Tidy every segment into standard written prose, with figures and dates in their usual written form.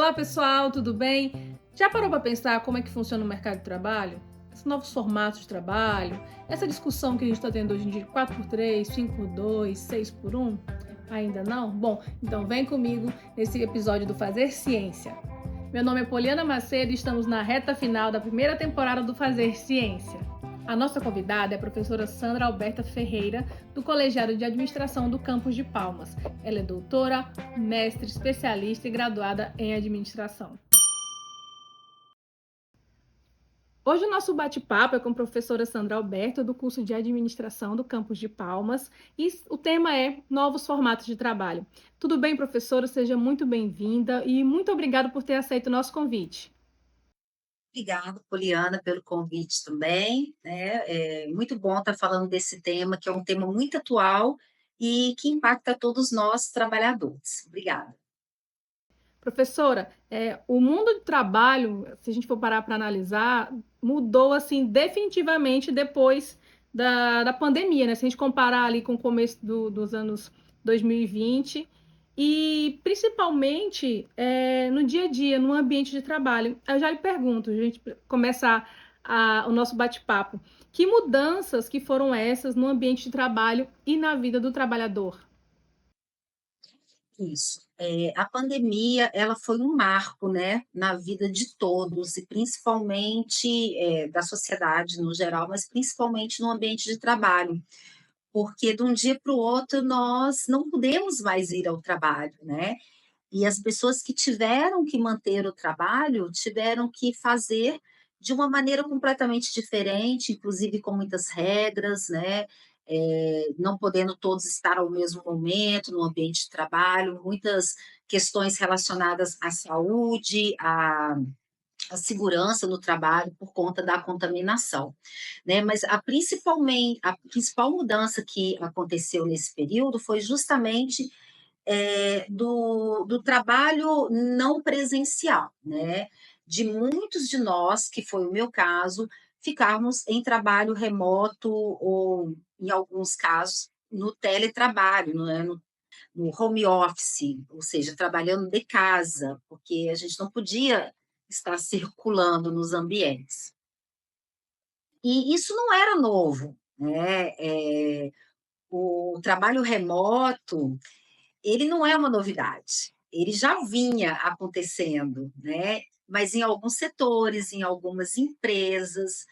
Olá, pessoal, tudo bem? Já parou para pensar como é que funciona o mercado de trabalho? Esses novos formatos de trabalho, essa discussão que a gente está tendo hoje em dia, 4x3, 5x2, 6x1? Ainda não? Bom, então vem comigo nesse episódio do Fazer Ciência. Meu nome é Poliana Macedo e estamos na reta final da primeira temporada do Fazer Ciência. A nossa convidada é a professora Sandra Alberta Ferreira, do Colegiado de Administração do Campus de Palmas. Ela é doutora, mestre, especialista e graduada em administração. Hoje o nosso bate-papo é com a professora Sandra Alberta, do curso de Administração do Campus de Palmas, e o tema é Novos Formatos de Trabalho. Tudo bem, professora? Seja muito bem-vinda e muito obrigada por ter aceito o nosso convite. Obrigada, Poliana, pelo convite também, né? É muito bom estar falando desse tema, que é um tema muito atual e que impacta todos nós trabalhadores. Obrigada. Professora, o mundo do trabalho, se a gente for parar para analisar, mudou assim definitivamente depois da pandemia, né? Se a gente comparar ali com o começo dos anos 2020 e principalmente no dia a dia, no ambiente de trabalho. Eu já lhe pergunto, a gente começar o nosso bate-papo, que mudanças que foram essas no ambiente de trabalho e na vida do trabalhador? Isso. A pandemia, ela foi um marco, né, na vida de todos, e principalmente da sociedade no geral, mas principalmente no ambiente de trabalho, porque de um dia para o outro nós não podemos mais ir ao trabalho, né? E as pessoas que tiveram que manter o trabalho, tiveram que fazer de uma maneira completamente diferente, inclusive com muitas regras, né, não podendo todos estar ao mesmo momento no ambiente de trabalho, muitas questões relacionadas à saúde, à segurança no trabalho por conta da contaminação, né. Mas a principal mudança que aconteceu nesse período foi justamente do trabalho não presencial, né? De muitos de nós, que foi o meu caso, ficarmos em trabalho remoto ou, em alguns casos, no teletrabalho, né? No home office, ou seja, trabalhando de casa, porque a gente não podia estar circulando nos ambientes. E isso não era novo, né? O trabalho remoto, ele não é uma novidade, ele já vinha acontecendo, né, mas em alguns setores, em algumas empresas,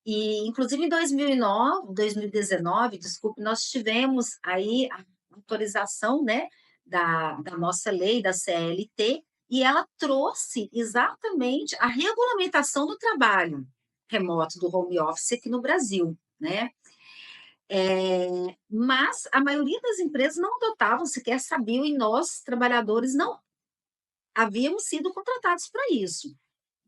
e inclusive em 2019, desculpe, nós tivemos aí a autorização, né, da nossa lei, da CLT, e ela trouxe exatamente a regulamentação do trabalho remoto, do home office aqui no Brasil, né. Mas a maioria das empresas não adotavam, sequer sabiam, e nós, trabalhadores, não havíamos sido contratados para isso.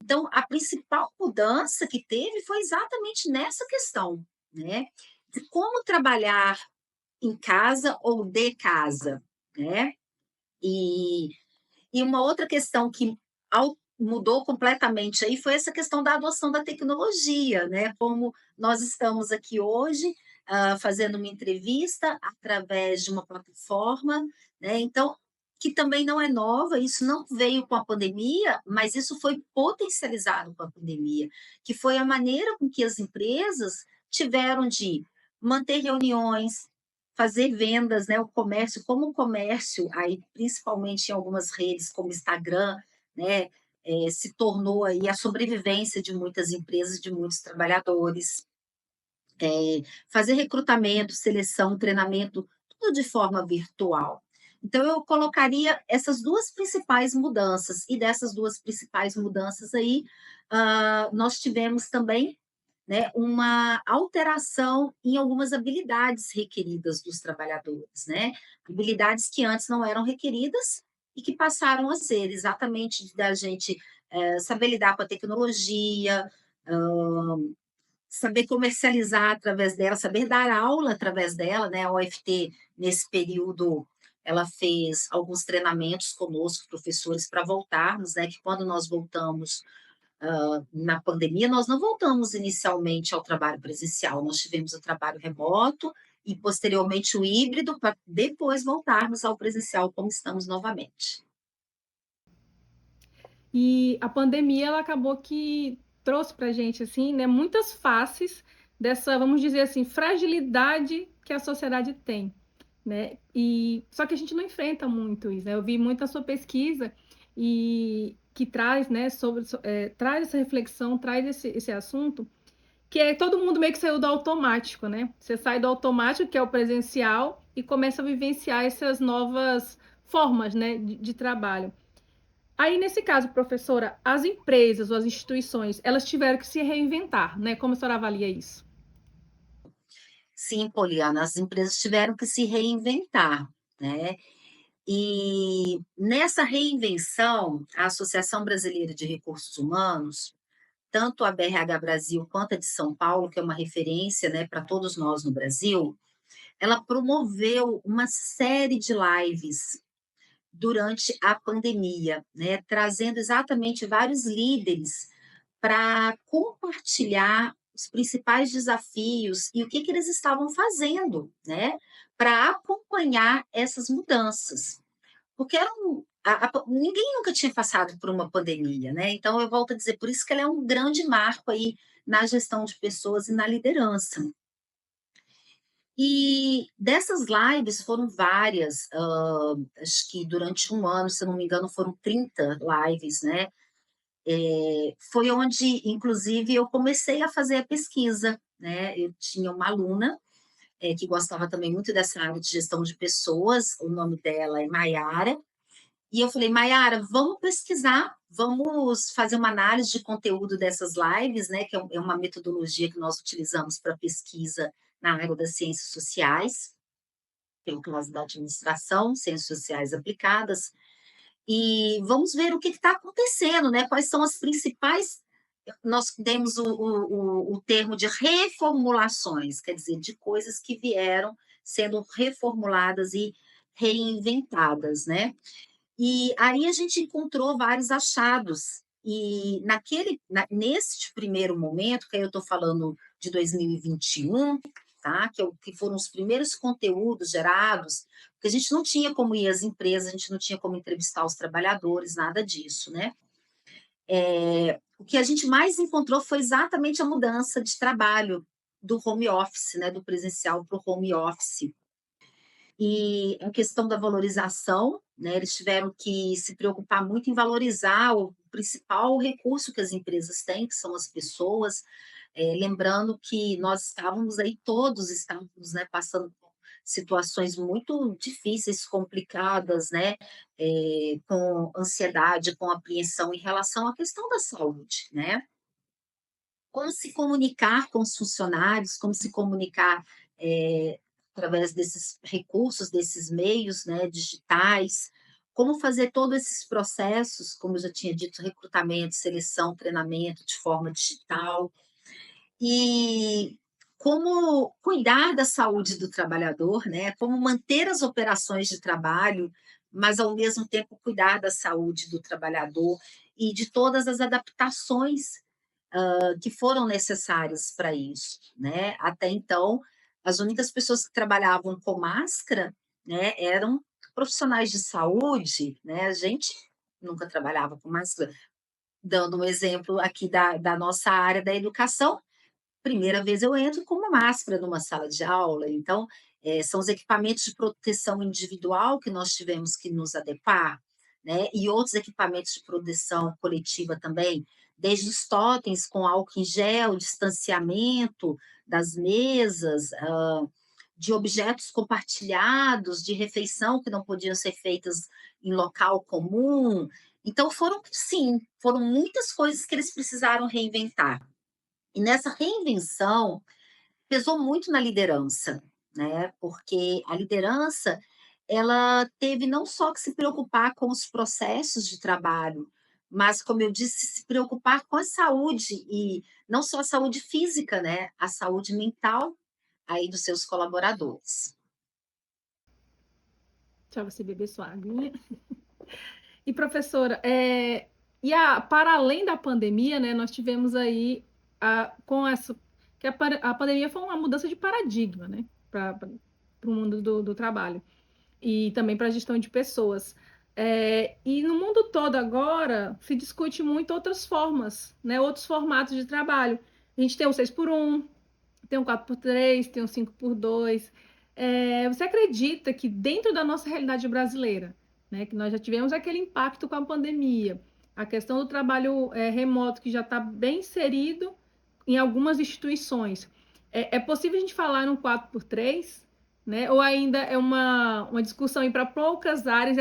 Então, a principal mudança que teve foi exatamente nessa questão, né, de como trabalhar em casa ou de casa, né. E e uma outra questão que mudou completamente aí foi essa questão da adoção da tecnologia, né? Como nós estamos aqui hoje, fazendo uma entrevista através de uma plataforma, né? Então, que também não é nova, isso não veio com a pandemia, mas isso foi potencializado com a pandemia, que foi a maneira com que as empresas tiveram de manter reuniões, fazer vendas, né, o comércio, como o comércio, aí, principalmente em algumas redes como Instagram, né, se tornou aí a sobrevivência de muitas empresas, de muitos trabalhadores, fazer recrutamento, seleção, treinamento, tudo de forma virtual. Então, eu colocaria essas duas principais mudanças, e dessas duas principais mudanças aí, nós tivemos também, né, uma alteração em algumas habilidades requeridas dos trabalhadores, né? Habilidades que antes não eram requeridas e que passaram a ser, exatamente da gente saber lidar com a tecnologia, saber comercializar através dela, saber dar aula através dela, né? A UFT, nesse período, ela fez alguns treinamentos conosco, professores, para voltarmos, né? Que quando nós voltamos na pandemia, nós não voltamos inicialmente ao trabalho presencial, nós tivemos o trabalho remoto e, posteriormente, o híbrido, para depois voltarmos ao presencial, como estamos novamente. E a pandemia, ela acabou que trouxe para a gente, assim, né, muitas faces dessa, vamos dizer assim, fragilidade que a sociedade tem, né? E só que a gente não enfrenta muito isso, né? Eu vi muito a sua pesquisa e que traz, né, traz essa reflexão, traz esse assunto, que é todo mundo meio que saiu do automático, né? Você sai do automático, que é o presencial, e começa a vivenciar essas novas formas, né, de trabalho. Aí, nesse caso, professora, as empresas ou as instituições, elas tiveram que se reinventar, né? Como a senhora avalia isso? Sim, Poliana, as empresas tiveram que se reinventar, né? E nessa reinvenção, a Associação Brasileira de Recursos Humanos, tanto a BRH Brasil quanto a de São Paulo, que é uma referência, né, para todos nós no Brasil, ela promoveu uma série de lives durante a pandemia, né, trazendo exatamente vários líderes para compartilhar os principais desafios e o que eles estavam fazendo, né, para acompanhar essas mudanças. Porque ninguém nunca tinha passado por uma pandemia, né? Então, eu volto a dizer, por isso que ela é um grande marco aí na gestão de pessoas e na liderança. E dessas lives foram várias, acho que durante um ano, se eu não me engano, foram 30 lives, né? Foi onde, inclusive, eu comecei a fazer a pesquisa, né? Eu tinha uma aluna que gostava também muito dessa área de gestão de pessoas, o nome dela é Maiara, e eu falei, Maiara, vamos pesquisar, vamos fazer uma análise de conteúdo dessas lives, né? Que é uma metodologia que nós utilizamos para pesquisa na área das ciências sociais, pelo caso da administração, ciências sociais aplicadas, e vamos ver o que está acontecendo, né? Quais são as principais. Nós temos o termo de reformulações, quer dizer, de coisas que vieram sendo reformuladas e reinventadas, né? E aí a gente encontrou vários achados. E nesse primeiro momento, que aí eu estou falando de 2021, tá? Que foram os primeiros conteúdos gerados, porque a gente não tinha como ir às empresas, a gente não tinha como entrevistar os trabalhadores, nada disso, né? O que a gente mais encontrou foi exatamente a mudança de trabalho do home office, né? Do presencial para o home office. E a questão da valorização, né, eles tiveram que se preocupar muito em valorizar o principal recurso que as empresas têm, que são as pessoas, lembrando que nós todos estávamos, né, passando por situações muito difíceis, complicadas, né, com ansiedade, com apreensão em relação à questão da saúde, né? Como se comunicar com os funcionários, como se comunicar através desses recursos, desses meios, né, digitais, como fazer todos esses processos, como eu já tinha dito, recrutamento, seleção, treinamento de forma digital, e como cuidar da saúde do trabalhador, né, como manter as operações de trabalho, mas ao mesmo tempo cuidar da saúde do trabalhador e de todas as adaptações que foram necessárias para isso, né? Até então, as únicas pessoas que trabalhavam com máscara, né, eram profissionais de saúde, né? A gente nunca trabalhava com máscara. Dando um exemplo aqui da nossa área da educação, primeira vez eu entro com uma máscara numa sala de aula, então são os equipamentos de proteção individual que nós tivemos que nos adequar, né? E outros equipamentos de proteção coletiva também, desde os totens com álcool em gel, distanciamento das mesas, de objetos compartilhados, de refeição que não podiam ser feitas em local comum. Então foram muitas coisas que eles precisaram reinventar. E nessa reinvenção, pesou muito na liderança, né? Porque a liderança, ela teve não só que se preocupar com os processos de trabalho, mas, como eu disse, se preocupar com a saúde, e não só a saúde física, né? A saúde mental aí dos seus colaboradores. Deixa você beber sua aguinha. E professora, para além da pandemia, né, nós tivemos aí com essa que a pandemia foi uma mudança de paradigma, né, para o mundo do trabalho e também para a gestão de pessoas. E no mundo todo agora se discute muito outras formas, né? Outros formatos de trabalho. A gente tem o 6 por um, tem um 4 por 3, tem um 5 por 2. Você acredita que dentro da nossa realidade brasileira, né, que nós já tivemos aquele impacto com a pandemia, a questão do trabalho remoto que já está bem inserido em algumas instituições, é possível a gente falar num 4 por 3, né? Ou ainda é uma discussão para poucas áreas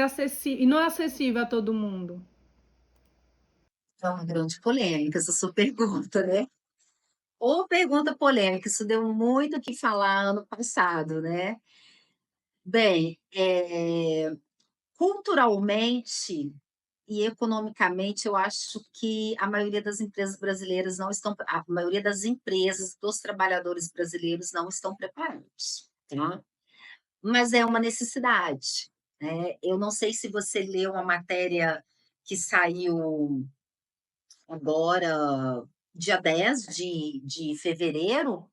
e não é acessível a todo mundo? É uma grande polêmica essa sua pergunta, né? Ou pergunta polêmica, isso deu muito o que falar ano passado, né? Bem, culturalmente e economicamente, eu acho que a maioria das empresas brasileiras não estão, a maioria das empresas, dos trabalhadores brasileiros não estão preparados, tá? Mas é uma necessidade, né? Eu não sei se você leu uma matéria que saiu agora, dia 10 de fevereiro,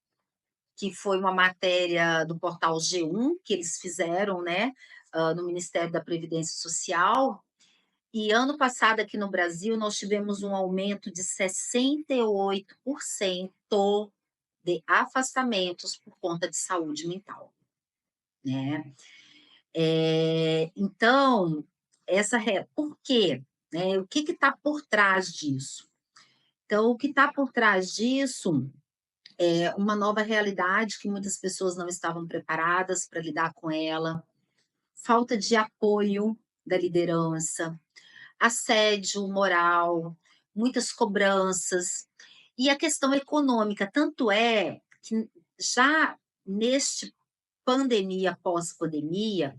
que foi uma matéria do portal G1, que eles fizeram, né, no Ministério da Previdência Social. E ano passado, aqui no Brasil, nós tivemos um aumento de 68% de afastamentos por conta de saúde mental, né? Então, por quê? Né? O que está por trás disso? Então, o que está por trás disso é uma nova realidade que muitas pessoas não estavam preparadas para lidar com ela, falta de apoio da liderança, assédio moral, muitas cobranças e a questão econômica. Tanto é que já neste pandemia, pós-pandemia,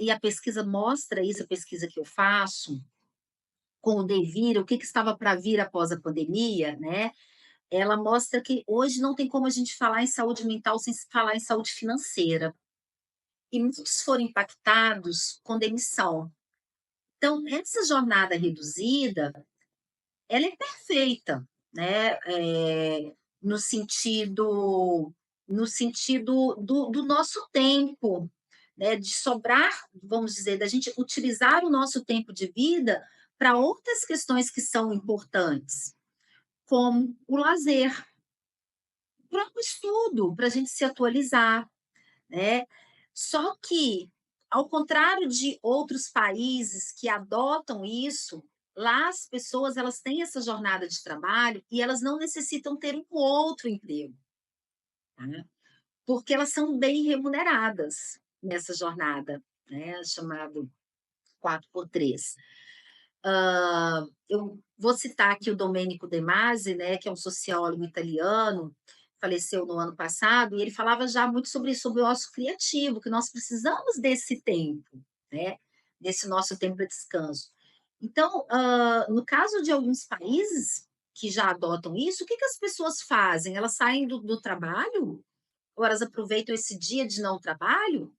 e a pesquisa mostra isso, a pesquisa que eu faço com o Devir, o que estava para vir após a pandemia, né? Ela mostra que hoje não tem como a gente falar em saúde mental sem falar em saúde financeira. E muitos foram impactados com demissão. Então, essa jornada reduzida, ela é perfeita, né? No sentido, no sentido do nosso tempo, né? De sobrar, vamos dizer, da gente utilizar o nosso tempo de vida para outras questões que são importantes, como o lazer, para o estudo, para a gente se atualizar, né? Só que, ao contrário de outros países que adotam isso, lá as pessoas elas têm essa jornada de trabalho e elas não necessitam ter um outro emprego, tá? Porque elas são bem remuneradas nessa jornada, né? Chamado 4 por 3. Eu vou citar aqui o Domenico De Masi, né, que é um sociólogo italiano, faleceu no ano passado, e ele falava já muito sobre isso, sobre o nosso criativo, que nós precisamos desse tempo, né, desse nosso tempo de descanso. Então, no caso de alguns países que já adotam isso, o que, que as pessoas fazem? Elas saem do trabalho, ou elas aproveitam esse dia de não trabalho,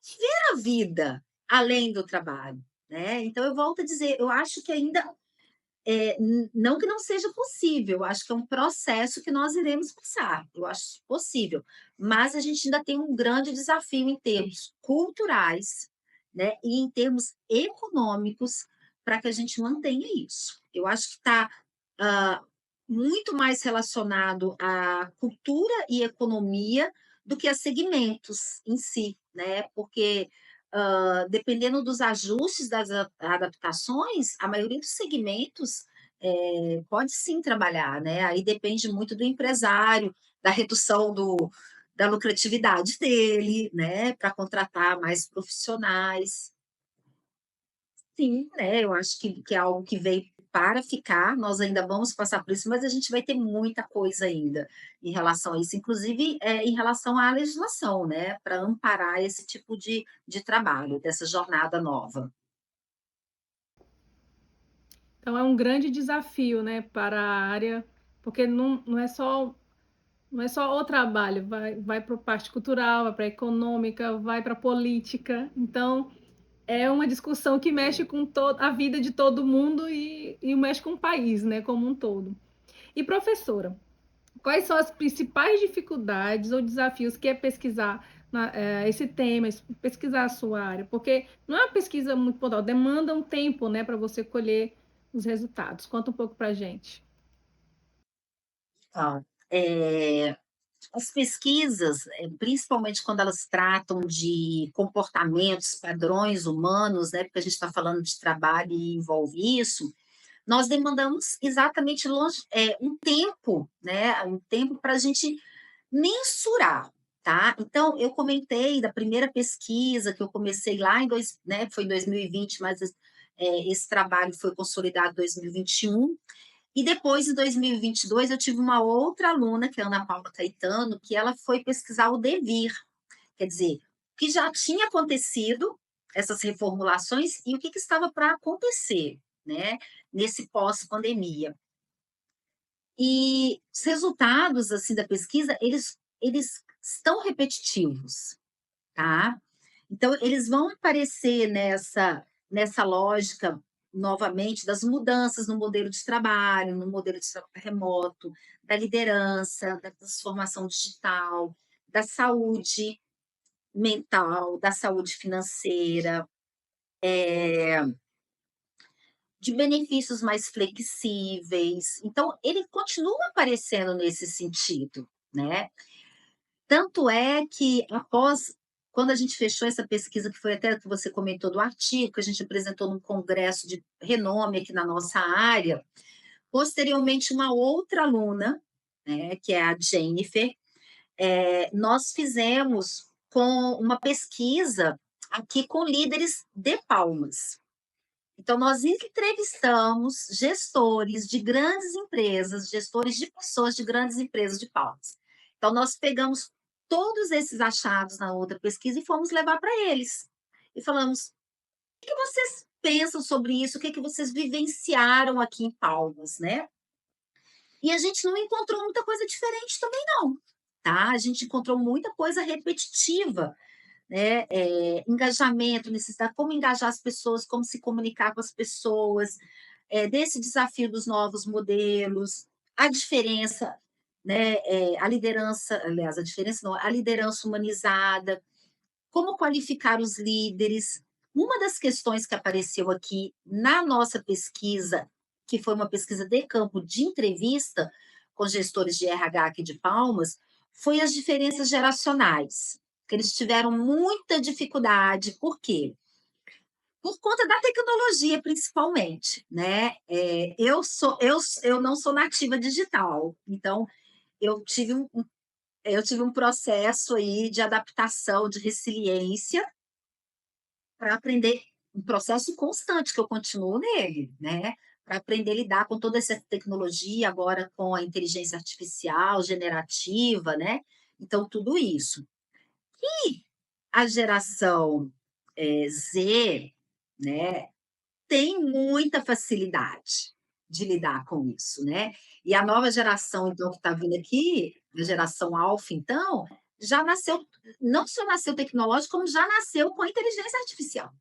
viver a vida além do trabalho, né? Então, eu volto a dizer, eu acho que ainda não que não seja possível, eu acho que é um processo que nós iremos passar, eu acho possível, mas a gente ainda tem um grande desafio em termos culturais, né, e em termos econômicos, para que a gente mantenha isso. Eu acho que está muito mais relacionado à cultura e economia do que a segmentos em si, né? Porque dependendo dos ajustes das adaptações, a maioria dos segmentos pode sim trabalhar, né? Aí depende muito do empresário, da redução da lucratividade dele, né? Para contratar mais profissionais. Sim, né, eu acho que é algo que veio para ficar, nós ainda vamos passar por isso, mas a gente vai ter muita coisa ainda em relação a isso, inclusive, em relação à legislação, né, para amparar esse tipo de trabalho, dessa jornada nova. Então é um grande desafio, né, para a área, porque não é só o trabalho, vai para a parte cultural, vai para a econômica, vai para a política. Então é uma discussão que mexe com a vida de todo mundo e mexe com o país, né, como um todo. E professora, quais são as principais dificuldades ou desafios que é pesquisar esse tema, pesquisar a sua área, porque não é uma pesquisa muito pontual, demanda um tempo, né, para você colher os resultados. Conta um pouco para a gente. Então, as pesquisas, principalmente quando elas tratam de comportamentos, padrões humanos, né, porque a gente está falando de trabalho e envolve isso, nós demandamos exatamente um tempo, né, um tempo para a gente mensurar, tá? Então, eu comentei da primeira pesquisa que eu comecei lá né, foi em 2020, mas esse trabalho foi consolidado em 2021. E depois, em 2022, eu tive uma outra aluna, que é a Ana Paula Caetano, que ela foi pesquisar o devir, quer dizer, o que já tinha acontecido, essas reformulações, e o que estava para acontecer, né, nesse pós-pandemia. E os resultados assim da pesquisa, eles estão repetitivos, tá? Então eles vão aparecer nessa lógica novamente das mudanças no modelo de trabalho, no modelo de trabalho remoto, da liderança, da transformação digital, da saúde mental, da saúde financeira, de benefícios mais flexíveis. Então, ele continua aparecendo nesse sentido, né? Tanto é que após, quando a gente fechou essa pesquisa, que foi até que você comentou do artigo, que a gente apresentou num congresso de renome aqui na nossa área, posteriormente uma outra aluna, né, que é a Jennifer, nós fizemos com uma pesquisa aqui com líderes de Palmas. Então, nós entrevistamos gestores de grandes empresas, gestores de pessoas de grandes empresas de Palmas. Então, nós pegamos todos esses achados na outra pesquisa e fomos levar para eles. E falamos: o que vocês pensam sobre isso? O que vocês vivenciaram aqui em Palmas, né? E a gente não encontrou muita coisa diferente também, não. Tá? A gente encontrou muita coisa repetitiva, né? Engajamento, necessidade, como engajar as pessoas, como se comunicar com as pessoas, desse desafio dos novos modelos, a diferença, né? A liderança, aliás, a diferença não, a liderança humanizada, como qualificar os líderes. Uma das questões que apareceu aqui na nossa pesquisa, que foi uma pesquisa de campo de entrevista com gestores de RH aqui de Palmas, foi as diferenças geracionais, que eles tiveram muita dificuldade. Por quê? Por conta da tecnologia, principalmente, né? Eu não sou nativa digital, então eu tive eu tive um processo aí de adaptação, de resiliência, para aprender, um processo constante que eu continuo nele, né? Para aprender a lidar com toda essa tecnologia, agora com a inteligência artificial, generativa, né? Então, tudo isso. E a geração Z, né, tem muita facilidade de lidar com isso, né? E a nova geração, então, que está vindo aqui, a geração Alfa, então, já nasceu, não só nasceu tecnológico, como já nasceu com a inteligência artificial,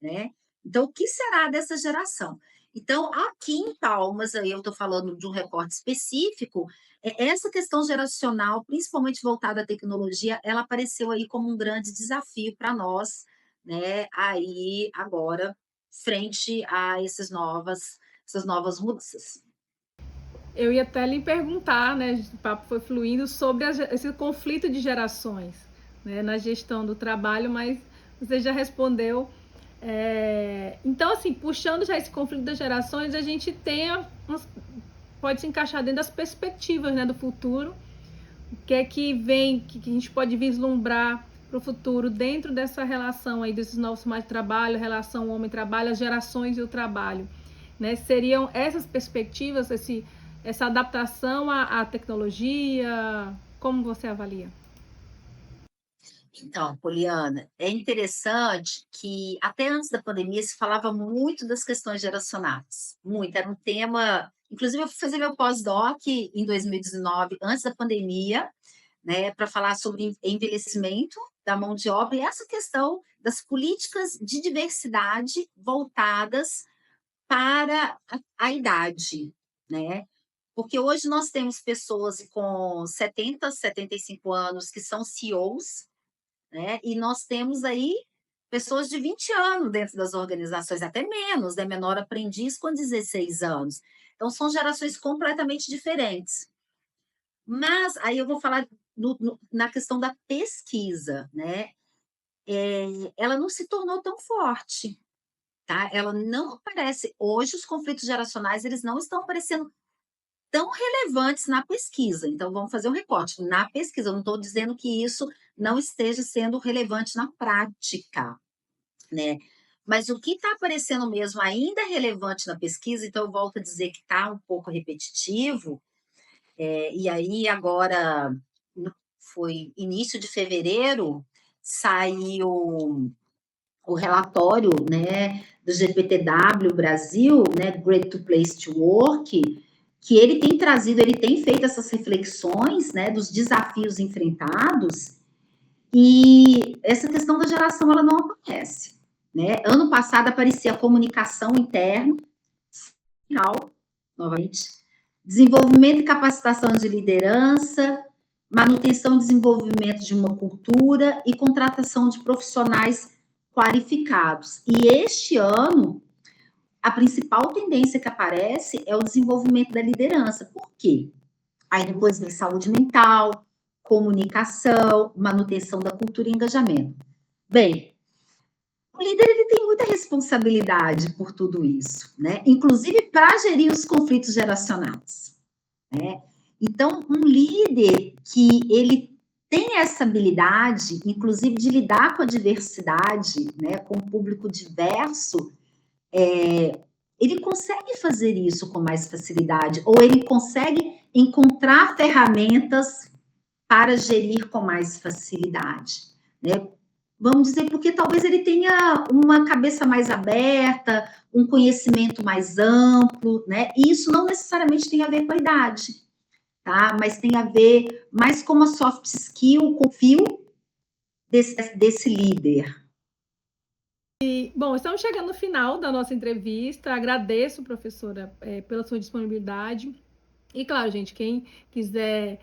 né? Então, o que será dessa geração? Então, aqui em Palmas, aí eu estou falando de um recorte específico, essa questão geracional, principalmente voltada à tecnologia, ela apareceu aí como um grande desafio para nós, né? Aí, agora, frente a essas novas mudanças. Eu ia até lhe perguntar, né? O papo foi fluindo sobre esse conflito de gerações, né, na gestão do trabalho, mas você já respondeu. Então, assim, puxando já esse conflito das gerações, a gente pode se encaixar dentro das perspectivas, né, do futuro. O que é que vem, que a gente pode vislumbrar para o futuro dentro dessa relação aí desses novos formatos de trabalho, relação homem-trabalho, as gerações e o trabalho, né? Seriam essas perspectivas, essa adaptação à tecnologia? Como você avalia? Então, Poliana, é interessante que até antes da pandemia se falava muito das questões geracionais, muito, era um tema. Inclusive, eu fui fazer meu pós-doc em 2019, antes da pandemia, né, para falar sobre envelhecimento da mão de obra e essa questão das políticas de diversidade voltadas para a idade, né? Porque hoje nós temos pessoas com 70, 75 anos que são CEOs, né? E nós temos aí pessoas de 20 anos dentro das organizações, até menos, né? Menor aprendiz com 16 anos. Então, são gerações completamente diferentes. Mas aí eu vou falar na questão da pesquisa, né? Ela não se tornou tão forte, tá? Ela não aparece. Hoje, os conflitos geracionais eles não estão aparecendo tão relevantes na pesquisa. Então, vamos fazer um recorte. Na pesquisa, eu não estou dizendo que isso não esteja sendo relevante na prática, né? Mas o que está aparecendo mesmo ainda relevante na pesquisa, então eu volto a dizer que está um pouco repetitivo, e aí agora foi início de fevereiro, saiu o relatório, né, do GPTW Brasil, né, Great to Place to Work, que ele tem trazido, ele tem feito essas reflexões, né, dos desafios enfrentados, e essa questão da geração, ela não aparece, né? Ano passado aparecia a comunicação interna, final, novamente, desenvolvimento e capacitação de liderança, manutenção e desenvolvimento de uma cultura e contratação de profissionais qualificados. E este ano, a principal tendência que aparece é o desenvolvimento da liderança. Por quê? Aí depois vem saúde mental, comunicação, manutenção da cultura e engajamento. Bem, o líder ele tem muita responsabilidade por tudo isso, né? Inclusive para gerir os conflitos geracionais, né? Então, um líder que ele tem essa habilidade, inclusive de lidar com a diversidade, né, com o público diverso, ele consegue fazer isso com mais facilidade, ou ele consegue encontrar ferramentas para gerir com mais facilidade, né? Vamos dizer, porque talvez ele tenha uma cabeça mais aberta, um conhecimento mais amplo, né? E isso não necessariamente tem a ver com a idade, tá? Mas tem a ver mais com a soft skill, com o fio desse líder. Bom, estamos chegando no final da nossa entrevista. Agradeço, professora, pela sua disponibilidade. E claro, gente, quem quiser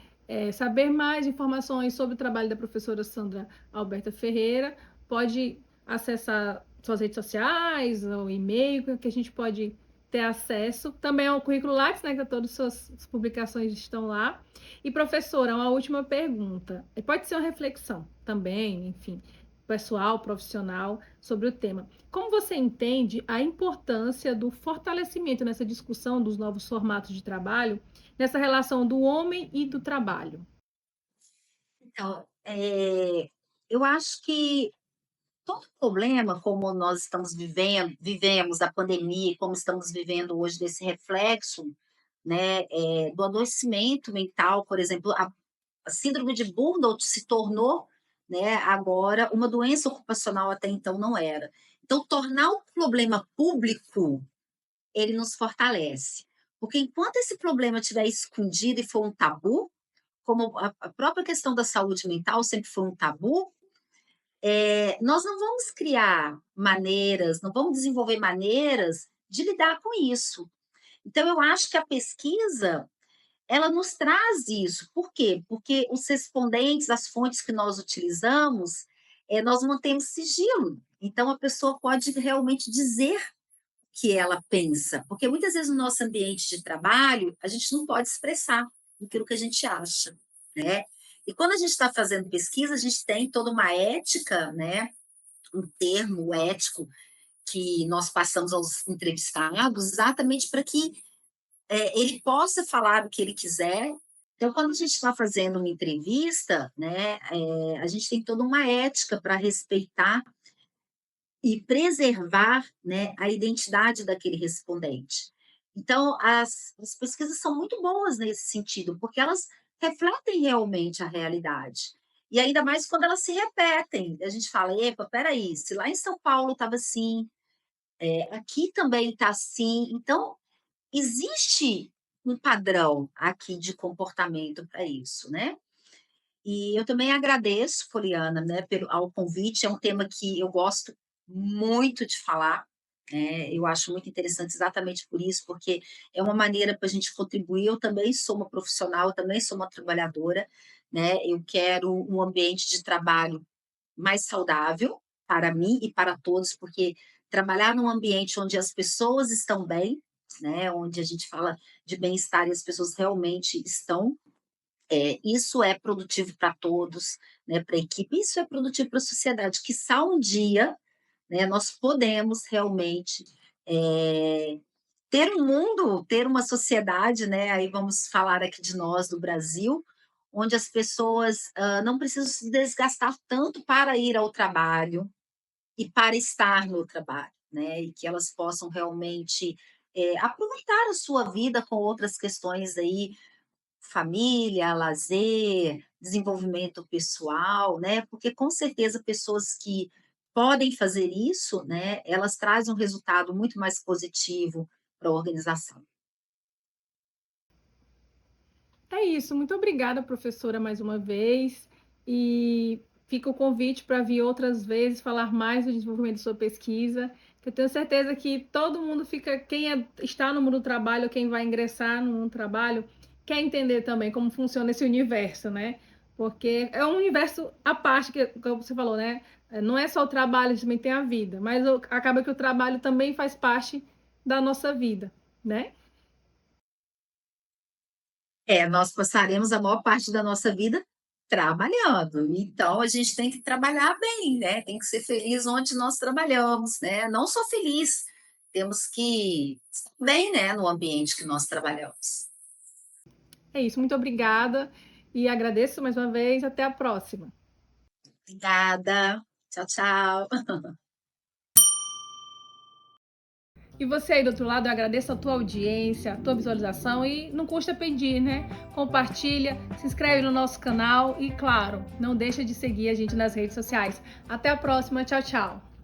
saber mais informações sobre o trabalho da professora Sandra Alberta Ferreira, pode acessar suas redes sociais, o e-mail, que a gente pode ter acesso. Também ao currículo Lattes, né, que todas as suas publicações estão lá. E, professora, uma última pergunta. Pode ser uma reflexão também, enfim, pessoal, profissional, sobre o tema. Como você entende a importância do fortalecimento nessa discussão dos novos formatos de trabalho, nessa relação do homem e do trabalho? Então, eu acho que todo problema, como nós estamos vivemos a pandemia, e como estamos vivendo hoje desse reflexo, né, do adoecimento mental, por exemplo, a síndrome de Burnout se tornou, né, agora uma doença ocupacional, até então não era. Então, tornar o problema público, ele nos fortalece. Porque enquanto esse problema estiver escondido e for um tabu, como a própria questão da saúde mental sempre foi um tabu, nós não vamos criar maneiras, não vamos desenvolver maneiras de lidar com isso. Então, eu acho que a pesquisa ela nos traz isso. Por quê? Porque os respondentes, as fontes que nós utilizamos, nós mantemos sigilo. Então, a pessoa pode realmente dizer o que ela pensa. Porque muitas vezes no nosso ambiente de trabalho, a gente não pode expressar aquilo que a gente acha, né? E quando a gente está fazendo pesquisa, a gente tem toda uma ética, né? Um termo ético que nós passamos aos entrevistados, exatamente para que ele possa falar o que ele quiser. Então, quando a gente está fazendo uma entrevista, né, a gente tem toda uma ética para respeitar e preservar, né, a identidade daquele respondente. Então, as pesquisas são muito boas nesse sentido, porque elas refletem realmente a realidade. E ainda mais quando elas se repetem. A gente fala, epa, peraí, se lá em São Paulo estava assim, aqui também está assim. Então, existe um padrão aqui de comportamento para isso, né? E eu também agradeço, Poliana, né, ao convite. É um tema que eu gosto muito de falar. Eu acho muito interessante exatamente por isso, porque é uma maneira para a gente contribuir. Eu também sou uma profissional, eu também sou uma trabalhadora, né? Eu quero um ambiente de trabalho mais saudável para mim e para todos, porque trabalhar num ambiente onde as pessoas estão bem, né, onde a gente fala de bem-estar e as pessoas realmente estão, isso é produtivo para todos, né, para a equipe, isso é produtivo para a sociedade, quiçá um dia, né, nós podemos realmente, ter um mundo, ter uma sociedade, né, aí vamos falar aqui de nós do Brasil, onde as pessoas, não precisam se desgastar tanto para ir ao trabalho e para estar no trabalho, né, e que elas possam realmente, aproveitar a sua vida com outras questões aí, família, lazer, desenvolvimento pessoal, né, porque com certeza pessoas que podem fazer isso, né, elas trazem um resultado muito mais positivo para a organização. É isso, muito obrigada, professora, mais uma vez. E fica o convite para vir outras vezes falar mais do desenvolvimento de sua pesquisa, que eu tenho certeza que todo mundo fica, está no mundo do trabalho, quem vai ingressar no mundo do trabalho, quer entender também como funciona esse universo, né? Porque é um universo à parte, como você falou, né? Não é só o trabalho, também tem a vida, mas acaba que o trabalho também faz parte da nossa vida, né? Nós passaremos a maior parte da nossa vida trabalhando, então a gente tem que trabalhar bem, né, tem que ser feliz onde nós trabalhamos, né, não só feliz, temos que estar bem, né, no ambiente que nós trabalhamos. É isso, muito obrigada e agradeço mais uma vez. Até a próxima. Obrigada, tchau, tchau. E você aí do outro lado, eu agradeço a tua audiência, a tua visualização e não custa pedir, né? Compartilha, se inscreve no nosso canal e, claro, não deixa de seguir a gente nas redes sociais. Até a próxima, tchau, tchau.